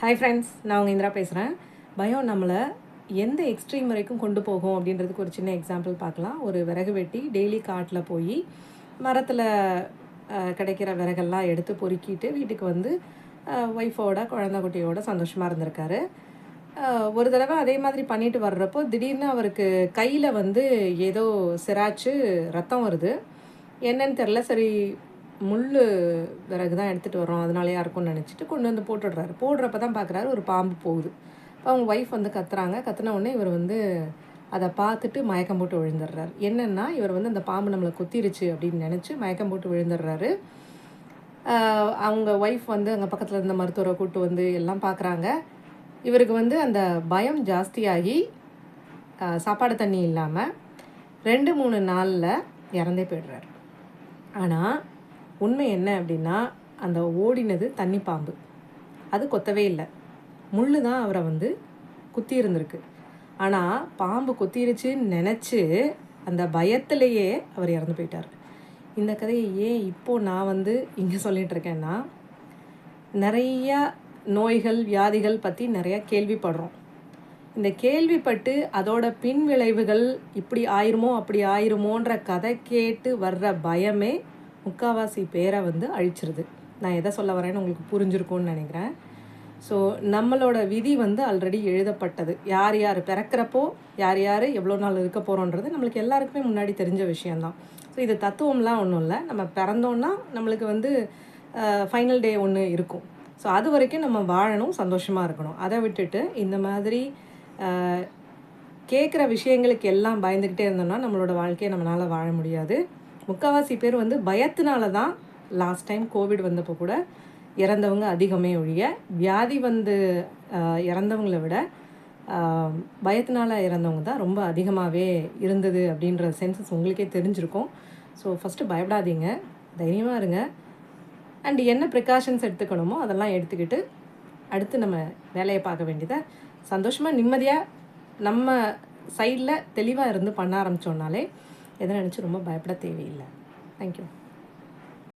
Hi friends, நான் உங்கள் இந்திரா பேசுகிறேன். பயம் நம்மளை எந்த எக்ஸ்ட்ரீம் வரைக்கும் கொண்டு போகும் அப்படின்றதுக்கு ஒரு சின்ன எக்ஸாம்பிள் பார்க்கலாம். ஒரு விறகு வெட்டி டெய்லி காட்டில் போய் மரத்தில் கிடைக்கிற விறகெல்லாம் எடுத்து பொறுக்கிட்டு வீட்டுக்கு வந்து ஒய்ஃபோட குழந்தை குட்டியோட சந்தோஷமாக இருந்திருக்காரு. ஒரு தடவை அதே மாதிரி பண்ணிட்டு வர்றப்போ திடீர்னு அவருக்கு கையில் வந்து ஏதோ சிராச்சு ரத்தம் வருது. என்னன்னு தெரில. சரி, முள் விறகு தான் எடுத்துகிட்டு வரோம், அதனாலயா இருக்கும்னு நினச்சிட்டு கொண்டு வந்து போட்டுடுறாரு. போடுறப்ப தான் பார்க்குறாரு ஒரு பாம்பு போகுது. இப்போ அவங்க ஒய்ஃப் வந்து கத்துறாங்க. கத்துன உடனே இவர் வந்து அதை பார்த்துட்டு மயக்கம் போட்டு விழுந்துடுறாரு. என்னென்னா, இவர் வந்து அந்த பாம்பு நம்மளை கொத்திருச்சு அப்படின்னு நினச்சி மயக்கம் போட்டு விழுந்துடுறாரு. அவங்க ஒய்ஃப் வந்து அங்கே பக்கத்தில் இருந்த மருத்துவரை கூப்பிட்டு வந்து எல்லாம் பார்க்குறாங்க. இவருக்கு வந்து அந்த பயம் ஜாஸ்தியாகி சாப்பாடு தண்ணி இல்லாமல் 2-3 நாளில் இறந்தே போய்டுறாரு. ஆனால் உண்மை என்ன அப்படின்னா, அந்த ஓடினது தண்ணி பாம்பு, அது கொத்தவே இல்லை. முள் தான் அவரை வந்து குத்தி இருந்திருக்கு. ஆனால் பாம்பு கொத்திருச்சுன்னு நினச்சி அந்த பயத்திலேயே அவர் இறந்து போயிட்டார். இந்த கதையை ஏன் இப்போது நான் வந்து இங்கே சொல்லிகிட்ருக்கேன்னா, நிறையா நோய்கள் வியாதிகள் பற்றி நிறையா கேள்விப்படுறோம். இந்த கேள்விப்பட்டு அதோட பின் விளைவுகள் இப்படி ஆயிருமோ அப்படி ஆயிருமோன்ற கதை கேட்டு வர்ற பயமே முக்கால்வாசி பேரை வந்து அழிச்சிருது. நான் எதை சொல்ல வரேன்னு உங்களுக்கு புரிஞ்சிருக்கும்னு நினைக்கிறேன். ஸோ நம்மளோட விதி வந்து ஆல்ரெடி எழுதப்பட்டது. யார் யார் பிறக்கிறப்போ யார் யார் எவ்வளோ நாள் இருக்க போகிறோன்றது நம்மளுக்கு எல்லாருக்குமே முன்னாடி தெரிஞ்ச விஷயந்தான். ஸோ இது தத்துவம்லாம் ஒன்றும் இல்லை. நம்ம பிறந்தோன்னா நம்மளுக்கு வந்து ஃபைனல் டே ஒன்று இருக்கும். ஸோ அது வரைக்கும் நம்ம வாழணும், சந்தோஷமாக இருக்கணும். அதை விட்டுட்டு இந்த மாதிரி கேட்குற விஷயங்களுக்கு எல்லாம் பயந்துக்கிட்டே இருந்தோம்னா நம்மளோட வாழ்க்கையை நம்மளால் வாழ முடியாது. முக்கால்வாசி பேர் வந்து பயத்தினால தான் லாஸ்ட் டைம் கோவிட் வந்தப்போ கூட இறந்தவங்க அதிகமே ஒழிய, வியாதி வந்து இறந்தவங்களை விட பயத்தினால இறந்தவங்க தான் ரொம்ப அதிகமாகவே இருந்தது அப்படின்ற சென்சஸ் உங்களுக்கே தெரிஞ்சிருக்கும். ஸோ ஃபஸ்ட்டு பயப்படாதீங்க, தைரியமாக இருங்க. அண்ட் என்ன ப்ரிகாஷன்ஸ் எடுத்துக்கணுமோ அதெல்லாம் எடுத்துக்கிட்டு அடுத்து நம்ம வேலையை பார்க்க வேண்டியதை சந்தோஷமாக நிம்மதியாக நம்ம சைடில் தெளிவாக இருந்து பண்ண ஆரம்பித்தோம்னாலே எதை நினச்சி ரொம்ப பயப்பட தேவையில்லை. தேங்க்யூ.